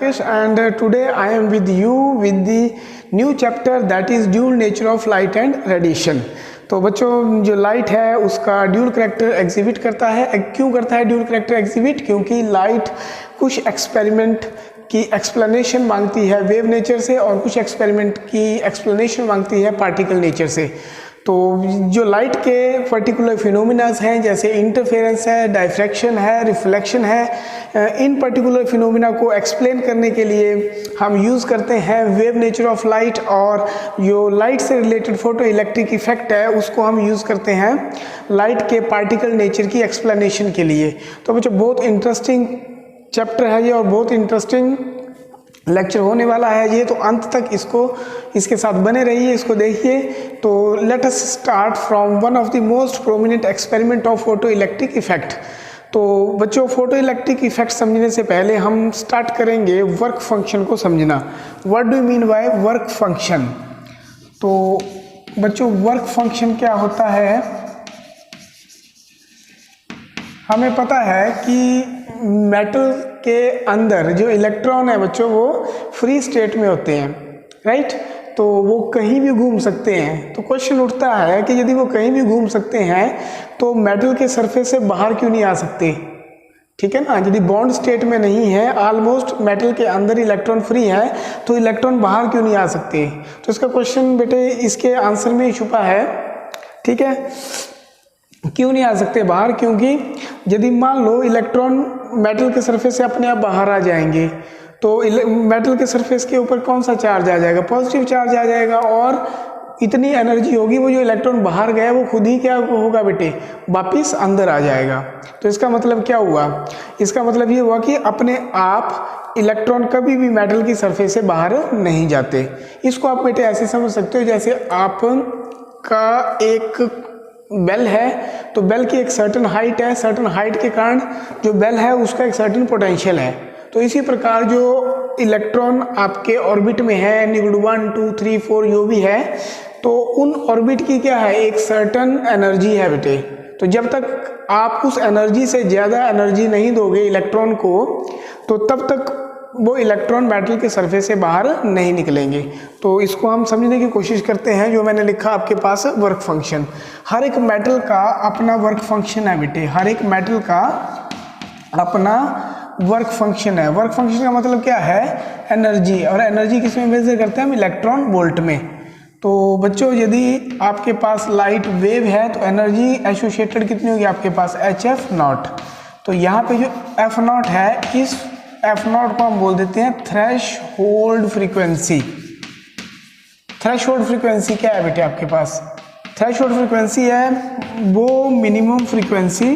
Rakesh, and today I am with you with the new chapter that is dual nature of light and radiation। तो बच्चों जो light है उसका dual character exhibit करता है। क्यों करता है ड्यूल करैक्टर एग्जिबिट? क्योंकि लाइट कुछ एक्सपेरिमेंट की एक्सप्लेनेशन मांगती है वेव नेचर से और कुछ एक्सपेरिमेंट की एक्सप्लेनेशन मांगती है पार्टिकल नेचर से। तो जो लाइट के पर्टिकुलर फिनोमिनास हैं जैसे इंटरफेरेंस है, डायफ्रैक्शन है, रिफ्लेक्शन है, इन पर्टिकुलर फिनोमिना को एक्सप्लेन करने के लिए हम यूज़ करते हैं वेव नेचर ऑफ लाइट, और जो लाइट से रिलेटेड फोटो इलेक्ट्रिक इफेक्ट है उसको हम यूज़ करते हैं लाइट के पार्टिकल नेचर की एक्सप्लेनेशन के लिए। तो बच्चों बहुत इंटरेस्टिंग चैप्टर है ये और बहुत इंटरेस्टिंग लेक्चर होने वाला है ये, तो अंत तक इसके साथ बने रहिए, इसको देखिए। तो let us start from one of the most prominent experiment of photo electric effect. तो बच्चों फोटो इलेक्ट्रिक इफेक्ट समझने से पहले हम स्टार्ट करेंगे वर्क फंक्शन को समझना। What do you mean by work function? तो बच्चों वर्क फंक्शन क्या होता है? हमें पता है कि मेटल के अंदर जो इलेक्ट्रॉन है बच्चों वो फ्री स्टेट में होते हैं, राइट? तो वो कहीं भी घूम सकते हैं। तो क्वेश्चन उठता है कि यदि वो कहीं भी घूम सकते हैं तो मेटल के सरफेस से बाहर क्यों नहीं आ सकते? ठीक है ना, यदि बॉन्ड स्टेट में नहीं है, ऑलमोस्ट मेटल के अंदर इलेक्ट्रॉन फ्री है, तो इलेक्ट्रॉन बाहर क्यों नहीं आ सकते? तो इसका क्वेश्चन बेटे इसके आंसर में छुपा है। ठीक है, क्यों नहीं आ सकते बाहर? क्योंकि यदि मान लो इलेक्ट्रॉन मेटल के सरफेस से अपने आप बाहर आ जाएंगे तो मेटल के सरफेस के ऊपर कौन सा चार्ज आ जाएगा? पॉजिटिव चार्ज आ जाएगा, और इतनी एनर्जी होगी वो जो इलेक्ट्रॉन बाहर गया वो खुद ही क्या होगा बेटे? वापिस अंदर आ जाएगा। तो इसका मतलब क्या हुआ? इसका मतलब ये हुआ कि अपने आप इलेक्ट्रॉन कभी भी मेटल की सरफेस से बाहर नहीं जाते। इसको आप बेटे ऐसे समझ सकते हो जैसे आप का एक बेल है, तो बेल की एक सर्टन हाइट है, सर्टन हाइट के कारण जो बेल है उसका एक सर्टन पोटेंशियल है। तो इसी प्रकार जो इलेक्ट्रॉन आपके ऑर्बिट में है, निगुड 1 2 3 4 जो भी है, तो उन ऑर्बिट की क्या है? एक सर्टन एनर्जी है बेटे। तो जब तक आप उस एनर्जी से ज़्यादा एनर्जी नहीं दोगे इलेक्ट्रॉन को, तो तब तक वो इलेक्ट्रॉन मेटल के सरफेस से बाहर नहीं निकलेंगे। तो इसको हम समझने की कोशिश करते हैं। जो मैंने लिखा आपके पास वर्क फंक्शन, हर एक मेटल का अपना वर्क फंक्शन है बेटे, हर एक मेटल का अपना वर्क फंक्शन है। वर्क फंक्शन का मतलब क्या है? एनर्जी। और एनर्जी किस में मेजर करते हैं हम? इलेक्ट्रॉन वोल्ट में। तो बच्चों यदि आपके पास लाइट वेव है तो एनर्जी एसोसिएटेड कितनी होगी आपके पास? HF0। तो यहाँ पे जो F0 है, इस F0 को हम बोल देते हैं थ्रेशहोल्ड फ्रीक्वेंसी। थ्रेशहोल्ड फ्रीक्वेंसी क्या है बेटे आपके पास? थ्रेशहोल्ड फ्रीक्वेंसी है वो मिनिमम फ्रीक्वेंसी,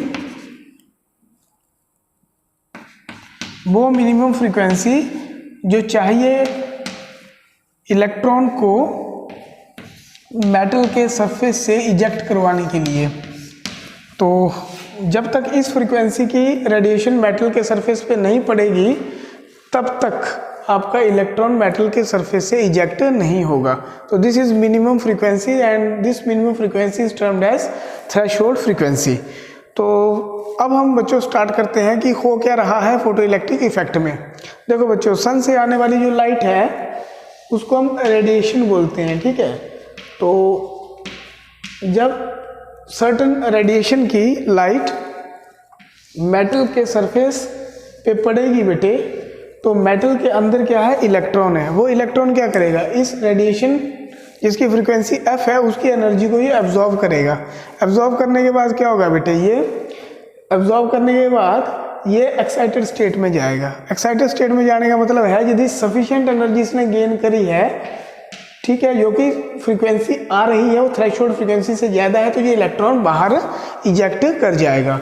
वो मिनिमम फ्रीक्वेंसी जो चाहिए इलेक्ट्रॉन को मेटल के सरफेस से इजेक्ट करवाने के लिए। तो जब तक इस फ्रीक्वेंसी की रेडिएशन मेटल के सरफेस पे नहीं पड़ेगी तब तक आपका इलेक्ट्रॉन मेटल के सरफेस से इजेक्ट नहीं होगा। तो this is minimum frequency and this minimum frequency is termed as threshold frequency. तो अब हम बच्चों स्टार्ट करते हैं कि हो क्या रहा है फोटो इलेक्ट्रिक इफेक्ट में। देखो बच्चों, सन से आने वाली जो लाइट है उसको हम रेडिएशन बोलते हैं, ठीक है? तो जब सर्टन रेडिएशन की लाइट मेटल के सरफेस पे पड़ेगी बेटे, तो मेटल के अंदर क्या है? इलेक्ट्रॉन है। वो इलेक्ट्रॉन क्या करेगा? इस रेडिएशन जिसकी फ्रीक्वेंसी F है उसकी एनर्जी को ये एब्जॉर्ब करेगा। एब्जॉर्ब करने के बाद क्या होगा बेटे? ये एब्जॉर्ब करने के बाद ये एक्साइटेड स्टेट में जाएगा। एक्साइटेड स्टेट में जाने का मतलब है यदि सफिशिएंट एनर्जी इसने गेन करी है, ठीक है, जो कि फ्रीक्वेंसी आ रही है वो थ्रेशहोल्ड फ्रीक्वेंसी से ज़्यादा है, तो ये इलेक्ट्रॉन बाहर इजेक्ट कर जाएगा।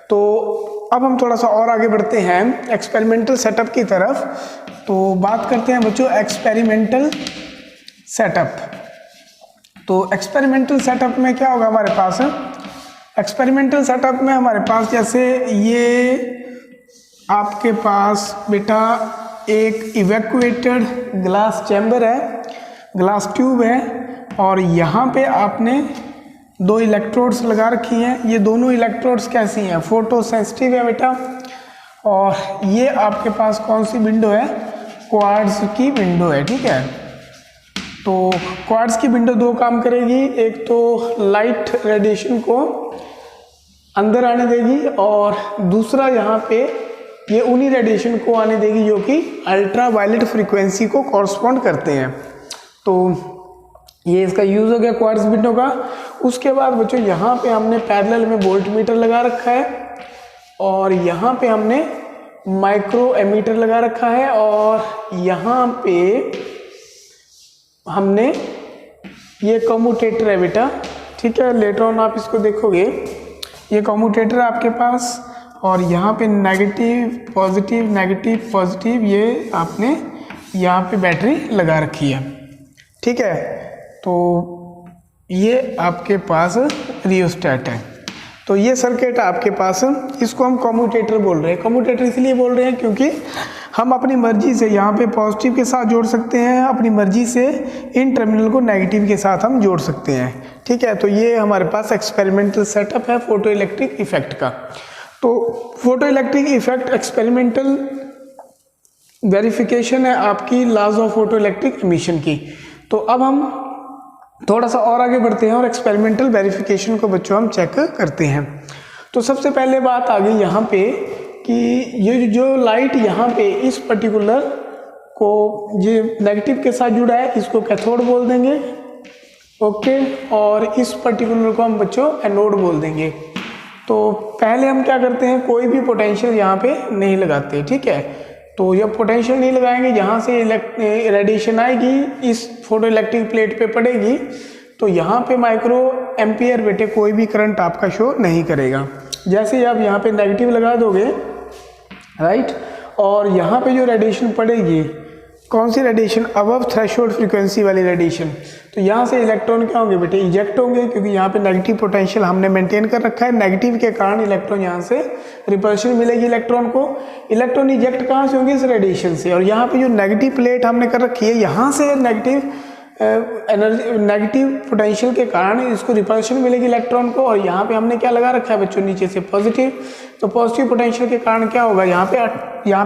तो अब हम थोड़ा सा और आगे बढ़ते हैं एक्सपेरिमेंटल सेटअप की तरफ। तो बात करते हैं बच्चों एक्सपेरिमेंटल सेटअप। तो एक्सपेरिमेंटल सेटअप में क्या होगा हमारे पास? एक्सपेरिमेंटल सेटअप में हमारे पास जैसे ये आपके पास बेटा एक इवैक्यूएटेड ग्लास चैम्बर है, ग्लास ट्यूब है, और यहाँ पे आपने दो इलेक्ट्रोड्स लगा रखी हैं। ये दोनों इलेक्ट्रोड्स कैसी हैं? फोटो सेंसिटिव है बेटा। और ये आपके पास कौन सी विंडो है? क्वार्ट्ज की विंडो है, ठीक है। तो क्वार्ट्ज की विंडो दो काम करेगी, एक तो लाइट रेडिएशन को अंदर आने देगी और दूसरा यहाँ पे ये उन्हीं रेडिएशन को आने देगी जो कि अल्ट्रा वायलेट फ्रीक्वेंसी को कॉरस्पॉन्ड करते हैं। तो ये इसका यूज़ हो गया क्वार्ट्ज विंडो का। उसके बाद बच्चों यहाँ पे हमने पैरेलल में वोल्ट मीटर लगा रखा है और यहाँ पे हमने माइक्रो एमीटर लगा रखा है और यहाँ पे हमने ये कम्यूटेटर है बेटा, ठीक है। लेटर ऑन आप इसको देखोगे, ये कम्यूटेटर है आपके पास और यहाँ पे नेगेटिव पॉजिटिव ये आपने यहाँ पे बैटरी लगा रखी है, ठीक है। तो ये आपके पास रियोस्टेट है। तो ये सर्किट आपके पास, इसको हम कम्यूटेटर बोल रहे हैं। कम्यूटेटर इसलिए बोल रहे हैं क्योंकि हम अपनी मर्जी से यहाँ पे पॉजिटिव के साथ जोड़ सकते हैं, अपनी मर्जी से इन टर्मिनल को नेगेटिव के साथ हम जोड़ सकते हैं, ठीक है। तो ये हमारे पास एक्सपेरिमेंटल सेटअप है फोटो इलेक्ट्रिक इफेक्ट का। तो photo electric effect experimental verification है आपकी laws of photo electric emission की। तो अब हम थोड़ा सा और आगे बढ़ते हैं और एक्सपेरिमेंटल वेरिफिकेशन को बच्चों हम चेक करते हैं। तो सबसे पहले बात आ गई यहाँ पे कि ये जो लाइट यहाँ पे इस पर्टिकुलर को ये नेगेटिव के साथ जुड़ा है, इसको कैथोड बोल देंगे, ओके। और इस पर्टिकुलर को हम बच्चों एनोड बोल देंगे। तो पहले हम क्या करते हैं, कोई भी पोटेंशियल यहाँ पे नहीं लगाते, ठीक है। तो जब पोटेंशियल नहीं लगाएंगे, यहाँ से रेडिएशन आएगी, इस फोटो इलेक्ट्रिक प्लेट पे पड़ेगी, तो यहाँ पे माइक्रो एम्पियर बेटे कोई भी करंट आपका शो नहीं करेगा। जैसे ही आप यहाँ पे नेगेटिव लगा दोगे, राइट, और यहाँ पे जो रेडिएशन पड़ेगी, कौन सी रेडिएशन, अबव थ्रेशोल्ड फ्रीक्वेंसी वाली रेडिएशन, तो यहाँ से इलेक्ट्रॉन क्या होंगे बेटे, इजेक्ट होंगे, क्योंकि यहाँ पे नेगेटिव पोटेंशियल हमने मेंटेन कर रखा है। नेगेटिव के कारण इलेक्ट्रॉन यहाँ से रिपल्शन मिलेगी इलेक्ट्रॉन को। इलेक्ट्रॉन इजेक्ट कहाँ से होंगे, इस रेडिएशन से। और यहाँ पे जो नेगेटिव प्लेट हमने कर रखी है, यहाँ से नेगेटिव पोटेंशियल के कारण इसको रिपल्शन मिलेगी इलेक्ट्रॉन को। और यहाँ पे हमने क्या लगा रखा है बच्चों, नीचे से पॉजिटिव। तो पॉजिटिव पोटेंशियल के कारण क्या होगा, यहाँ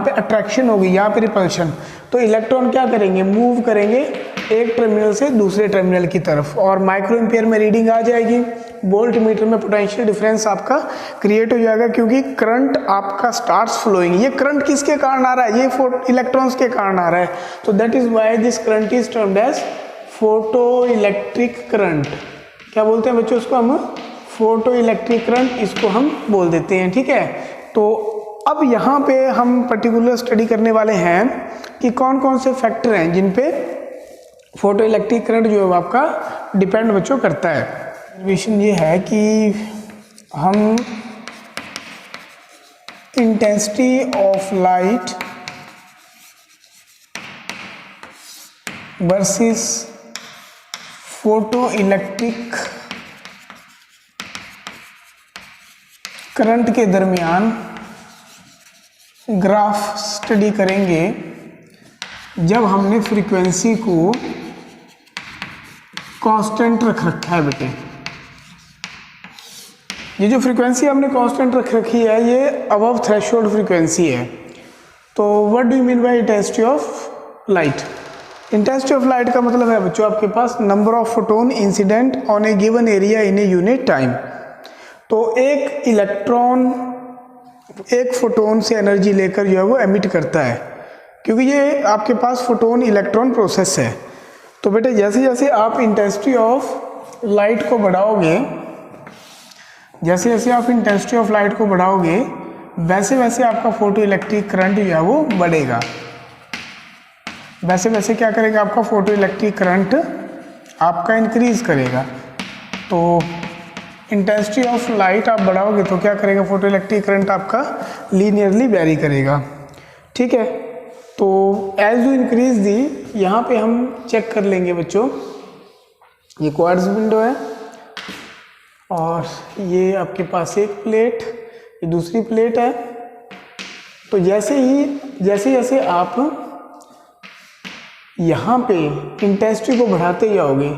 पे अट्रैक्शन होगी, यहाँ पे रिपल्शन। तो इलेक्ट्रॉन क्या करेंगे, मूव करेंगे एक टर्मिनल से दूसरे टर्मिनल की तरफ और माइक्रो एम्पियर में रीडिंग आ जाएगी। वोल्ट मीटर में पोटेंशियल डिफरेंस आपका क्रिएट हो जाएगा, क्योंकि करंट आपका स्टार्ट्स फ्लोइंग। ये करंट किसके कारण आ रहा है, ये इलेक्ट्रॉन्स के कारण आ रहा है। तो that is why this current is termed as photo electric current. क्या बोलते हैं बच्चों उसको हम, फोटो इलेक्ट्रिक करंट इसको हम बोल देते हैं, ठीक है। तो अब यहाँ पे हम पर्टिकुलर स्टडी करने वाले हैं कि कौन कौन से फैक्टर हैं जिन पे फोटो इलेक्ट्रिक करंट जो है आपका डिपेंड बच्चों करता है। रिजर्वेशन ये है कि हम intensity of light versus photo electric current के दरमियान ग्राफ स्टडी करेंगे जब हमने फ्रीक्वेंसी को कांस्टेंट रख रखा है बेटे। ये जो फ्रीक्वेंसी हमने कांस्टेंट रख रखी है, ये अबव थ्रेशोल्ड फ्रीक्वेंसी है। तो what do you mean by intensity of light. Intensity of light का मतलब है बच्चों आपके पास number of photon incident on a given area in a unit time. तो एक इलेक्ट्रॉन एक फोटोन से एनर्जी लेकर जो है वो एमिट करता है, क्योंकि ये आपके पास फोटोन इलेक्ट्रॉन प्रोसेस है। तो बेटे जैसे जैसे आप इंटेंसिटी ऑफ लाइट को बढ़ाओगे, जैसे जैसे आप इंटेंसिटी ऑफ लाइट को बढ़ाओगे, वैसे वैसे आपका फोटो इलेक्ट्रिक करंट जो है वो बढ़ेगा। वैसे वैसे क्या करेगा, आपका फोटो इलेक्ट्रिक करंट आपका इंक्रीज करेगा। तो इंटेंसिटी ऑफ लाइट आप बढ़ाओगे तो क्या करेगा, फोटो इलेक्ट्रिक करंट आपका लीनियरली वेरी करेगा, ठीक है। तो एज यू इंक्रीज दी, यहाँ पे हम चेक कर लेंगे बच्चों, ये क्वार्ट्ज विंडो है और ये आपके पास एक प्लेट, ये दूसरी प्लेट है। तो जैसे जैसे आप यहाँ पे इंटेंसिटी को बढ़ाते जाओगे,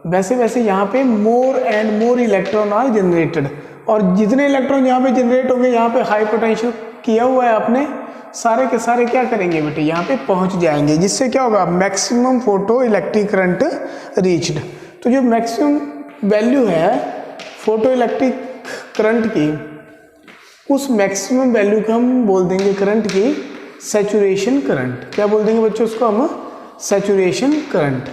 वैसे वैसे यहाँ पे more and more electron are generated. और जितने इलेक्ट्रॉन यहाँ पे जनरेट होंगे, यहाँ पे हाई पोटेंशियल किया हुआ है आपने, सारे के सारे क्या करेंगे बेटे, यहाँ पे पहुँच जाएंगे, जिससे क्या होगा, maximum photo electric current reached. तो जो मैक्सिमम वैल्यू है फोटो इलेक्ट्रिक करंट की, उस मैक्सिमम वैल्यू को हम बोल देंगे करंट की सैचुरेशन करंट। क्या बोल देंगे बच्चों उसको हम, सैचुरेशन करंट।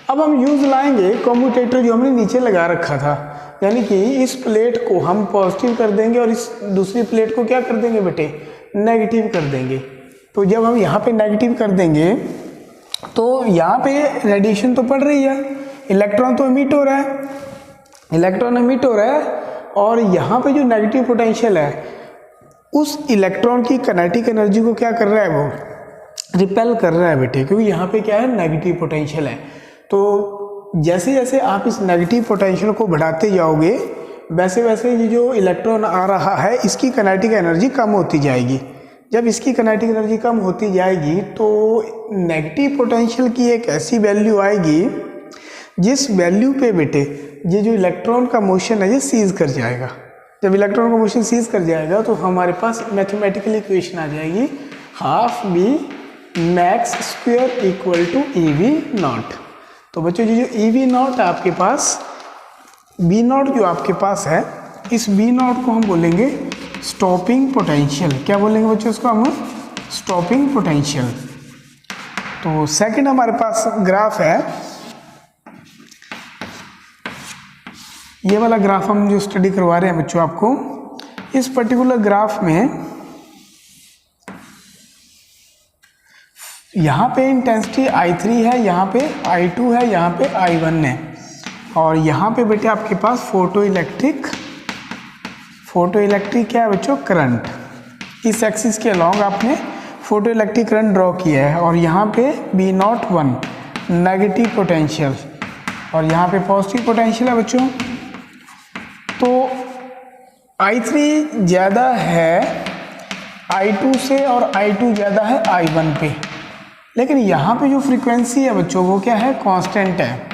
अब हम यूज़ लाएंगे कम्यूटेटर जो हमने नीचे लगा रखा था, यानी कि इस प्लेट को हम पॉजिटिव कर देंगे और इस दूसरी प्लेट को क्या कर देंगे बेटे, नेगेटिव कर देंगे। तो जब हम यहाँ पे नेगेटिव कर देंगे तो यहाँ पे रेडिएशन तो पड़ रही है, इलेक्ट्रॉन तो एमिट हो रहा है, इलेक्ट्रॉन एमिट हो रहा है, और यहाँ पे जो नेगेटिव पोटेंशियल है उस इलेक्ट्रॉन की काइनेटिक एनर्जी को क्या कर रहा है, वो रिपेल कर रहा है बेटे, क्योंकि यहाँ पे क्या है, नेगेटिव पोटेंशियल है। तो जैसे जैसे आप इस नेगेटिव पोटेंशियल को बढ़ाते जाओगे वैसे वैसे ये जो इलेक्ट्रॉन आ रहा है इसकी काइनेटिक एनर्जी कम होती जाएगी। जब इसकी काइनेटिक एनर्जी कम होती जाएगी तो नेगेटिव पोटेंशियल की एक ऐसी वैल्यू आएगी जिस वैल्यू पे बेटे ये जो इलेक्ट्रॉन का मोशन है ये सीज कर जाएगा। जब इलेक्ट्रॉन का मोशन सीज कर जाएगा तो हमारे पास मैथमेटिकल इक्वेशन आ जाएगी, half b max square equal to EV0। तो बच्चों जो EV0 है आपके पास, B0 जो आपके पास है, इस B0 को हम बोलेंगे स्टॉपिंग पोटेंशियल। क्या बोलेंगे बच्चों इसको हम, स्टॉपिंग पोटेंशियल। तो सेकंड हमारे पास ग्राफ है, ये वाला ग्राफ हम जो स्टडी करवा रहे हैं बच्चों आपको, इस पर्टिकुलर ग्राफ में यहाँ पे इंटेंसिटी I3 है, यहाँ पे I2 है, यहाँ पे I1 है, और यहाँ पे बेटे आपके पास फोटो इलेक्ट्रिक क्या है बच्चों, करंट। इस एक्सिस के अलॉन्ग आपने फोटो इलेक्ट्रिक करंट ड्रॉ किया है, और यहाँ पे B01 नेगेटिव पोटेंशियल और यहाँ पे पॉजिटिव पोटेंशियल है बच्चों। तो I3 ज़्यादा है I2 से और I2 ज़्यादा है I1 पे, लेकिन यहाँ पे जो फ्रीक्वेंसी है बच्चों वो क्या है, कांस्टेंट है।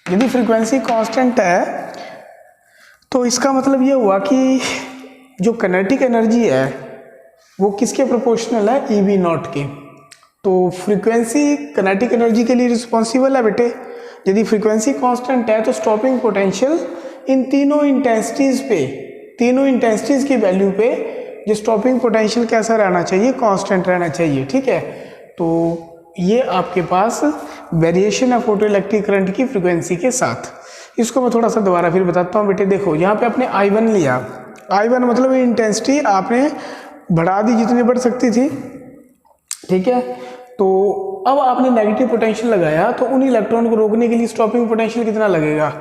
यदि फ्रीक्वेंसी कांस्टेंट है तो इसका मतलब ये हुआ कि जो काइनेटिक एनर्जी है वो किसके प्रोपोर्शनल है, EV0 के। तो फ्रीक्वेंसी काइनेटिक एनर्जी के लिए रिस्पॉन्सिबल है बेटे। यदि फ्रीक्वेंसी कांस्टेंट है तो स्टॉपिंग पोटेंशियल इन तीनों इंटेंसिटीज की वैल्यू पे जो स्टॉपिंग पोटेंशियल कैसा रहना चाहिए, कांस्टेंट रहना चाहिए। ठीक है, तो ये आपके पास वेरिएशन है फोटो इलेक्ट्रिक करंट की फ्रीक्वेंसी के साथ। इसको मैं थोड़ा सा दोबारा फिर बताता हूँ बेटे। देखो यहाँ पे आपने I1 लिया, I1 मतलब इंटेंसिटी आपने बढ़ा दी जितनी बढ़ सकती थी। ठीक है, तो अब आपने नेगेटिव पोटेंशियल लगाया तो उन इलेक्ट्रॉन को रोकने के लिए स्टॉपिंग पोटेंशियल कितना लगेगा,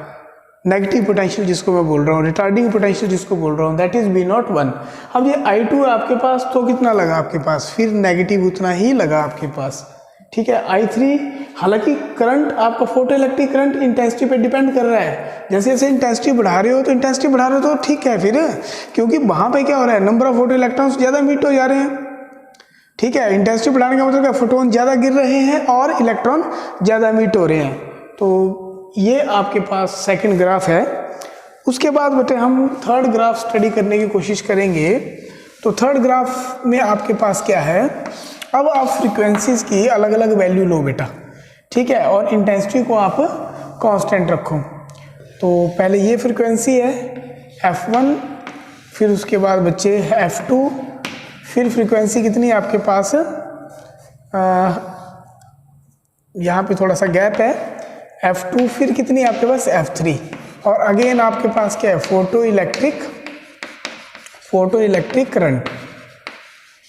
नेगेटिव पोटेंशियल जिसको मैं बोल रहा हूँ, रिटार्डिंग पोटेंशियल जिसको बोल रहा हूँ, दैट इज B01। अब ये I2 है आपके पास तो कितना लगा आपके पास, फिर नेगेटिव उतना ही लगा आपके पास। ठीक है, I3 हालांकि करंट आपका फोटो इलेक्ट्रिक करंट इंटेंसिटी पे डिपेंड कर रहा है। जैसे जैसे इंटेंसिटी बढ़ा रहे हो तो ठीक है फिर, क्योंकि वहाँ पे क्या हो रहा है, नंबर ऑफ फोटो इलेक्ट्रॉन्स ज़्यादा मीट हो जा रहे हैं। ठीक है, इंटेंसिटी बढ़ाने का मतलब क्या, फोटोन ज़्यादा गिर रहे हैं और इलेक्ट्रॉन ज़्यादा मीट हो रहे हैं। तो ये आपके पास सेकंड ग्राफ है। उसके बाद बेटे हम थर्ड ग्राफ स्टडी करने की कोशिश करेंगे। तो थर्ड ग्राफ में आपके पास क्या है, अब आप फ्रीक्वेंसीज की अलग अलग वैल्यू लो बेटा। ठीक है, और इंटेंसिटी को आप कांस्टेंट रखो। तो पहले ये फ्रीक्वेंसी है F1, फिर उसके बाद बच्चे F2, फिर फ्रीक्वेंसी कितनी है आपके पास, यहाँ पे थोड़ा सा गैप है, F2, फिर कितनी है आपके पास F3, और अगेन आपके पास क्या है, फोटो इलेक्ट्रिक करंट।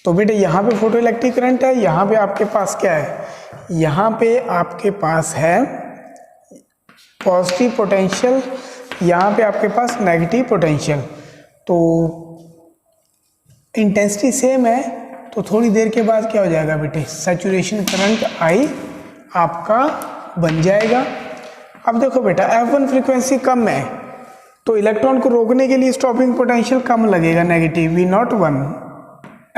तो बेटे यहाँ पे फोटो इलेक्ट्रिक करंट है, यहाँ पे आपके पास क्या है, यहाँ पे आपके पास है पॉजिटिव पोटेंशियल, यहाँ पे आपके पास नेगेटिव पोटेंशियल। तो इंटेंसिटी सेम है, तो थोड़ी देर के बाद क्या हो जाएगा बेटे, सैचुरेशन करंट I आपका बन जाएगा। अब देखो बेटा F1 फ्रीक्वेंसी कम है तो इलेक्ट्रॉन को रोकने के लिए स्टॉपिंग पोटेंशियल कम लगेगा, नेगेटिव V01।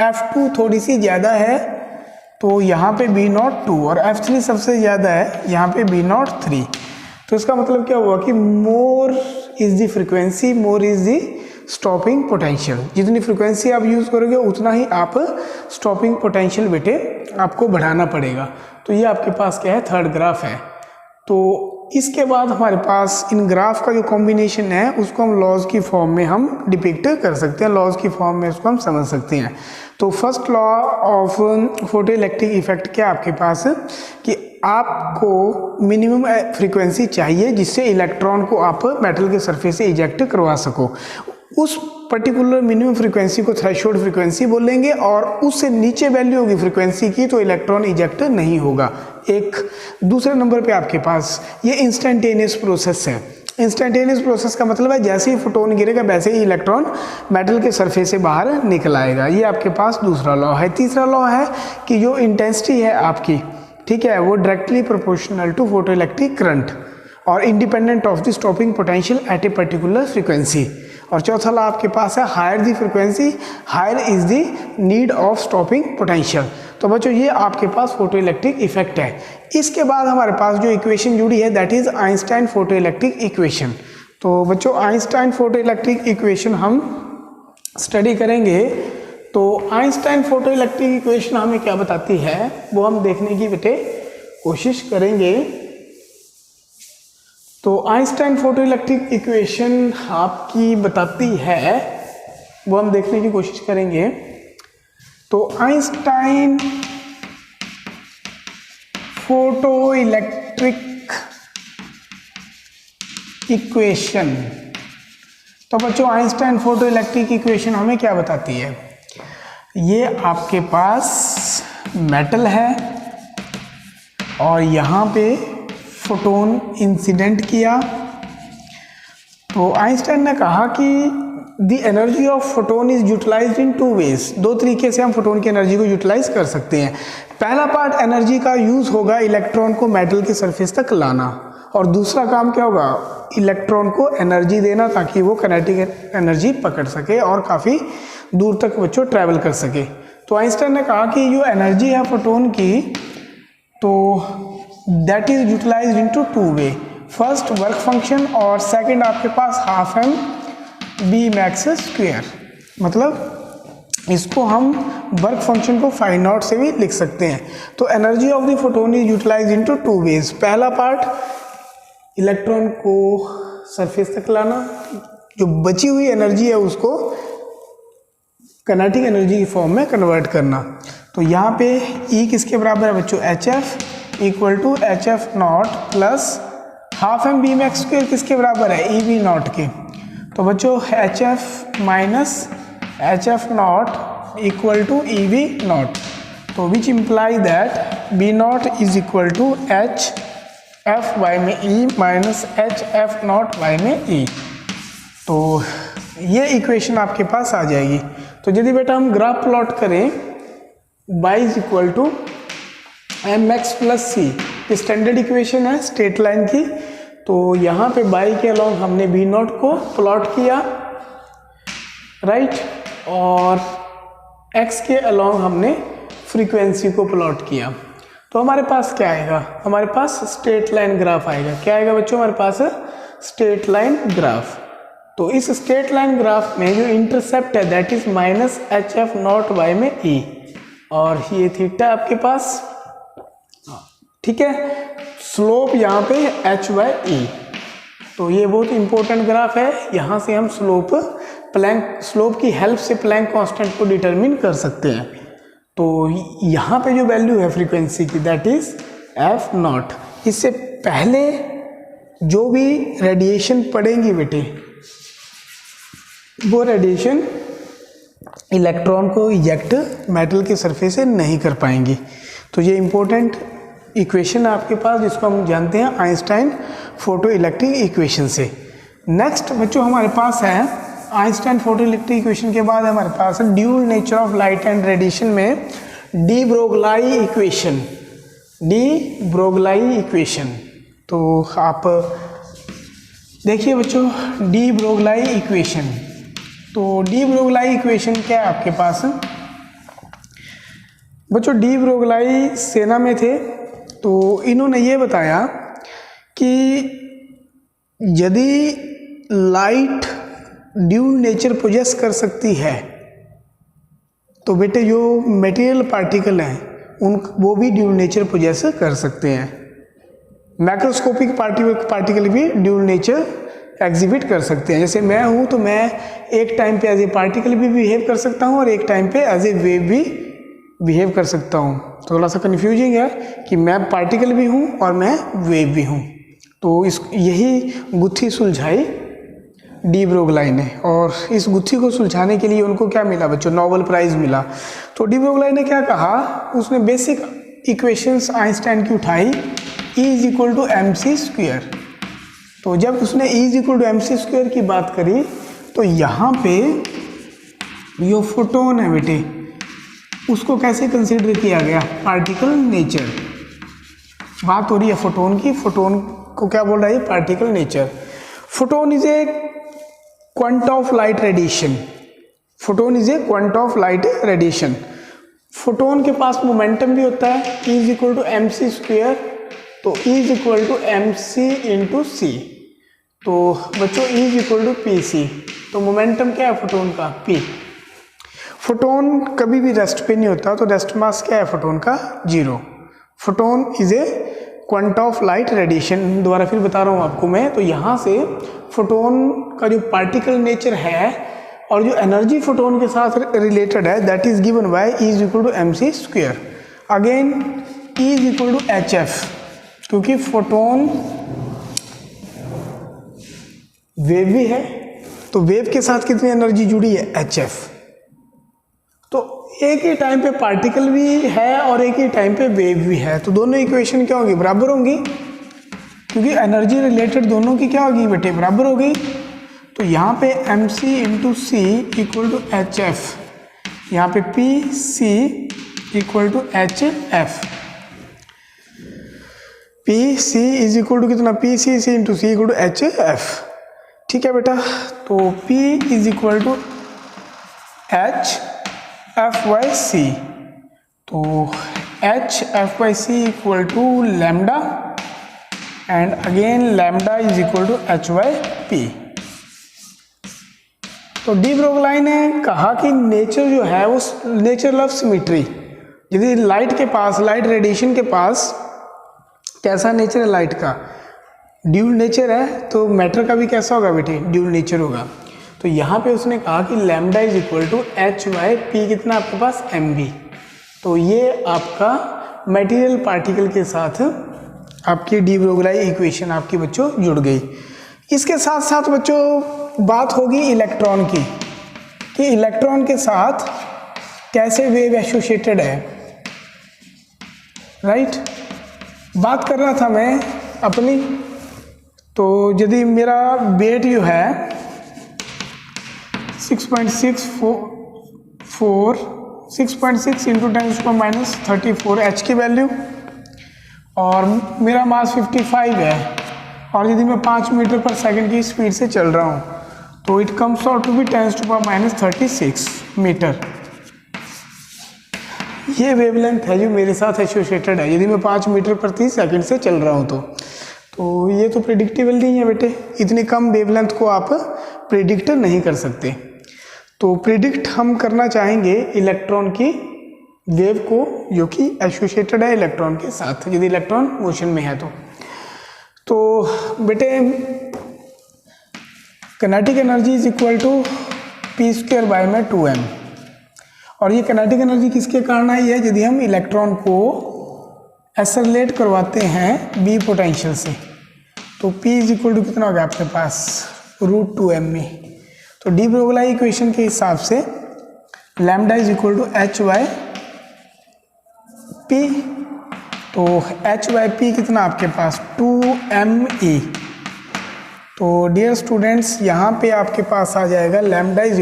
F2 थोड़ी सी ज़्यादा है तो यहाँ पे B02, और F3 सबसे ज़्यादा है, यहाँ पे B03। तो इसका मतलब क्या हुआ कि मोर is the frequency, more is the stopping potential. जितनी फ्रीक्वेंसी आप यूज़ करोगे उतना ही आप स्टॉपिंग पोटेंशियल बेटे आपको बढ़ाना पड़ेगा। तो ये आपके पास क्या है, थर्ड ग्राफ है। तो इसके बाद हमारे पास इन ग्राफ का जो कॉम्बिनेशन है उसको हम लॉज की फॉर्म में हम डिपिक्ट कर सकते हैं, लॉज की फॉर्म में उसको हम समझ सकते हैं। तो first law of photo electric effect क्या आपके पास कि आपको मिनिमम फ्रीक्वेंसी चाहिए जिससे इलेक्ट्रॉन को आप मेटल के सरफेस से इजेक्ट करवा सको। उस पर्टिकुलर मिनिमम फ्रीक्वेंसी को थ्रेशोल्ड फ्रीक्वेंसी बोलेंगे और उससे नीचे वैल्यू होगी फ्रीक्वेंसी की तो इलेक्ट्रॉन इजेक्ट नहीं होगा। एक दूसरे नंबर पे आपके पास ये इंस्टेंटेनियस प्रोसेस है। इंस्टेंटेनियस प्रोसेस का मतलब है जैसे ही फोटोन गिरेगा वैसे ही इलेक्ट्रॉन मेटल के सरफेस से बाहर निकल आएगा। ये आपके पास दूसरा लॉ है। तीसरा लॉ है कि जो इंटेंसिटी है आपकी, ठीक है, वो directly proportional to photo electric current और independent of the stopping potential at a particular frequency. और चौथा लॉ आपके पास है higher the frequency higher is the need of stopping potential. तो बच्चों ये आपके पास फोटो इलेक्ट्रिक इफेक्ट है। इसके बाद हमारे पास जो इक्वेशन जुड़ी है that is Einstein photo electric equation. तो बच्चों आइंस्टाइन फोटो इलेक्ट्रिक इक्वेशन हम स्टडी करेंगे। तो आइंस्टाइन फोटो इलेक्ट्रिक इक्वेशन हमें क्या बताती है वो हम देखने की बेटे कोशिश करेंगे। तो आइंस्टाइन फोटो इलेक्ट्रिक इक्वेशन आपकी बताती है वो हम देखने की कोशिश करेंगे। तो आइंस्टाइन फोटो इलेक्ट्रिक इक्वेशन, तो बच्चों आइंस्टाइन फोटो इलेक्ट्रिक इक्वेशन हमें क्या बताती है, ये आपके पास मेटल है और यहाँ पे फोटोन इंसिडेंट किया। तो आइंस्टाइन ने कहा कि the energy of photon is utilized in two ways. दो तरीके से हम फोटोन की एनर्जी को यूटिलाइज कर सकते हैं। पहला पार्ट एनर्जी का यूज होगा इलेक्ट्रॉन को मेटल के सरफेस तक लाना और दूसरा काम क्या होगा, इलेक्ट्रॉन को एनर्जी देना ताकि वो काइनेटिक एनर्जी पकड़ सके और काफ़ी दूर तक बच्चों ट्रैवल कर सके। तो आइंस्टाइन ने कहा कि जो एनर्जी है फोटोन की तो that is utilized into two way, first work function और सेकंड आपके पास half m v max square. मतलब इसको हम वर्क फंक्शन को फाई नॉट से भी लिख सकते हैं। तो energy of the photon is utilized into two ways. पहला पार्ट इलेक्ट्रॉन को सरफेस तक लाना, जो बची हुई एनर्जी है उसको काइनेटिक एनर्जी की फॉर्म में कन्वर्ट करना। तो यहाँ पे E किसके बराबर है बच्चों, HF equal to HF not plus half m v max square किसके बराबर है, EV नॉट के। तो बच्चों HF minus HF not equal to EV not, तो which imply that B not is equal to HF y में E minus HF not y में E। तो ये इक्वेशन आपके पास आ जाएगी। तो यदि बेटा हम ग्राफ प्लॉट करें y is equal to m x plus c, standard equation है स्ट्रेट लाइन की। तो यहाँ पे y के अलोंग हमने b नॉट को प्लॉट किया, राइट, और x के अलोंग हमने फ्रीक्वेंसी को प्लॉट किया। तो हमारे पास क्या आएगा, हमारे पास स्ट्रेट लाइन ग्राफ आएगा। क्या आएगा बच्चों, हमारे पास स्ट्रेट लाइन ग्राफ। तो इस स्ट्रेट लाइन ग्राफ में जो इंटरसेप्ट है that is minus HF not y में E और ये थीटा आपके पास, ठीक है। स्लोप यहाँ पे h/e। तो ये बहुत इंपॉर्टेंट ग्राफ है। यहाँ से हम स्लोप की हेल्प से प्लैंक कांस्टेंट को डिटरमिन कर सकते हैं। तो यहाँ पे जो वैल्यू है फ्रीक्वेंसी की दैट इज f नॉट। इससे पहले जो भी रेडिएशन पड़ेंगी बेटे वो रेडिएशन इलेक्ट्रॉन को इजेक्ट मेटल के सरफेस से नहीं कर पाएंगी। तो ये इंपॉर्टेंट इक्वेशन है आपके पास जिसको हम जानते हैं आइंस्टाइन फोटो इलेक्ट्रिक इक्वेशन से। नेक्स्ट बच्चों हमारे पास है आइंस्टाइन फोटो इलेक्ट्रिक इक्वेशन के बाद हमारे पास है dual nature of light and radiation में डी ब्रोगलाई इक्वेशन। डी ब्रोगलाई इक्वेशन, तो आप देखिए बच्चों डी ब्रोगलाई इक्वेशन। तो डी ब्रोगलाई इक्वेशन क्या है आपके पास बच्चों, डी ब्रोगलाई सेना में थे। तो इन्होंने ये बताया कि यदि लाइट ड्यूल नेचर पोजेस कर सकती है, तो बेटे जो मटेरियल पार्टिकल हैं वो भी ड्यूल नेचर पोजेस कर सकते हैं। मैक्रोस्कोपिक पार्टिकल भी ड्यूल नेचर एग्जिबिट कर सकते हैं। जैसे मैं हूँ तो मैं एक टाइम पे एज ए पार्टिकल भी बिहेव कर सकता हूँ और एक टाइम पे एज ए वेव भी बिहेव कर सकता हूँ। तो थोड़ा सा कन्फ्यूजिंग है कि मैं पार्टिकल भी हूँ और मैं वेव भी हूँ। तो यही गुत्थी सुलझाई डी ब्रोगली ने, और इस गुत्थी को सुलझाने के लिए उनको क्या मिला बच्चों? नोबेल प्राइज़ मिला। तो डी ब्रोगली ने क्या कहा, उसने बेसिक इक्वेशंस आइंस्टाइन की उठाई, E = mc²। तो जब उसने E = mc² की बात करी तो यहाँ पे जो फोटोन है बेटे उसको कैसे कंसीडर किया गया? Particle nature. बात हो रही है फोटोन की, फोटोन को क्या बोल रहा है? Particle nature. Photon is a quanta of light radiation. Photon is a quanta of light radiation. Photon के पास मोमेंटम भी होता है, E = mc²। तो E = mc × c। तो बच्चों E = pc। तो मोमेंटम क्या है फोटोन का? p। फोटोन कभी भी रेस्ट पे नहीं होता, तो रेस्ट मास क्या है फोटोन का? 0। Photon is a quanta of light radiation. दोबारा फिर बता रहा हूँ आपको मैं। तो यहाँ से फोटोन का जो पार्टिकल नेचर है और जो एनर्जी फोटोन के साथ रिलेटेड है, that is given by E = mc²। Again E = hf, क्योंकि फोटोन वेव भी है, तो वेव के साथ कितनी एनर्जी जुड़ी है? hf। तो एक ही टाइम पे पार्टिकल भी है और एक ही टाइम पे वेव भी है, तो दोनों इक्वेशन क्या होगी? बराबर होंगी, क्योंकि एनर्जी रिलेटेड दोनों की क्या होगी बेटे? बराबर हो गई। तो यहाँ पे mc × c = hf, यहाँ पे pc = hf। pc = कितना? pcc × c = hf। ठीक है बेटा। तो p = hf/c। तो hf/c = lambda, and again lambda = h/p। तो डी ब्रोगली ने कहा कि नेचर जो है वो नेचर लव सिमेट्री। यदि लाइट के पास, लाइट रेडिएशन के पास कैसा नेचर है लाइट का? ड्यूल नेचर है, तो मैटर का भी कैसा होगा बेटे? ड्यूल नेचर होगा। तो यहाँ पे उसने कहा कि लैम्डा = h/p, कितना आपके पास? mv। तो ये आपका मटेरियल पार्टिकल के साथ आपकी डी ब्रोगली इक्वेशन आपकी बच्चों जुड़ गई। इसके साथ साथ बच्चों बात होगी इलेक्ट्रॉन की, कि इलेक्ट्रॉन के साथ कैसे वेव एसोसिएटेड है, राइट? बात कर रहा था मैं अपनी। तो यदि मेरा वेट जो है 6.6 × 10⁻34 h की वैल्यू, और मेरा मास 55 है, और यदि मैं 5 मीटर पर सेकंड की स्पीड से चल रहा हूँ तो it comes out to be 10⁻36 metre. ये वेवलेंथ है जो मेरे साथ एसोसिएटेड है, यदि मैं 5 मीटर प्रति सेकंड से चल रहा हूँ तो ये तो प्रेडिक्टेबल नहीं है बेटे। इतनी कम वेवलेंथ को आप प्रेडिक्ट नहीं कर सकते। तो प्रेडिक्ट हम करना चाहेंगे इलेक्ट्रॉन की वेव को, जो कि एसोसिएटेड है इलेक्ट्रॉन के साथ, यदि इलेक्ट्रॉन मोशन में है तो बेटे kinetic energy is equal to p²/2m। और ये किनेटिक एनर्जी किसके कारण आई है? यदि हम इलेक्ट्रॉन को एक्सेलरेट करवाते हैं बी पोटेंशियल से, तो p = कितना हो गया आपके पास? √2m में। तो डी ब्रोगली इक्वेशन के हिसाब से लैम्डा = h/p। तो h/p कितना आपके पास? 2me। तो डियर स्टूडेंट्स, यहाँ पे आपके पास आ जाएगा लैम्डा =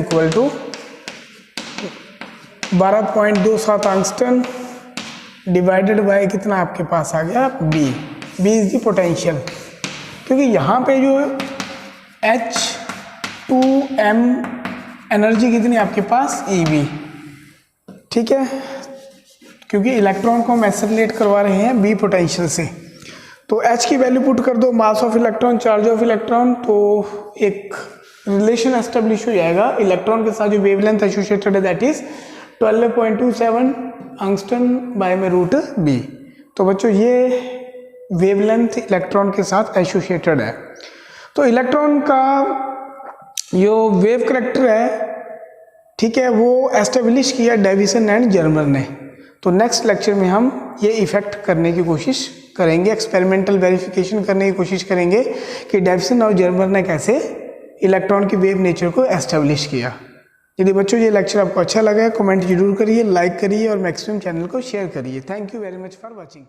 12.27 एंगस्ट्रॉम डिवाइडेड बाय कितना आपके पास आ गया? b। b is the potential, क्योंकि यहाँ पे जो h2m एनर्जी कितनी आपके पास? ev। ठीक है, क्योंकि इलेक्ट्रॉन को हम एक्सेलरेट करवा रहे हैं बी पोटेंशियल से। तो h की वैल्यू पुट कर दो, mass of electron, charge of electron, तो एक रिलेशन एस्टेब्लिश हो जाएगा इलेक्ट्रॉन के साथ जो वेवलेंथ एसोसिएटेड है दैट इज 12.27 अंगस्टन बाय में रूट बी। तो बच्चों ये वेवलेंथ इलेक्ट्रॉन के साथ एसोसिएटेड है। तो इलेक्ट्रॉन का जो वेव करेक्टर है, ठीक है, वो एस्टेब्लिश किया डेविसन एंड जर्मर ने। तो नेक्स्ट लेक्चर में हम ये इफेक्ट करने की कोशिश करेंगे, एक्सपेरिमेंटल वेरिफिकेशन करने की कोशिश करेंगे कि डेविसन और जर्मर ने कैसे इलेक्ट्रॉन की वेव नेचर को एस्टेब्लिश किया। यदि बच्चों ये लेक्चर आपको अच्छा लगा है कमेंट जरूर करिए, लाइक करिए और मैक्सिमम चैनल को शेयर करिए। Thank you very much for watching.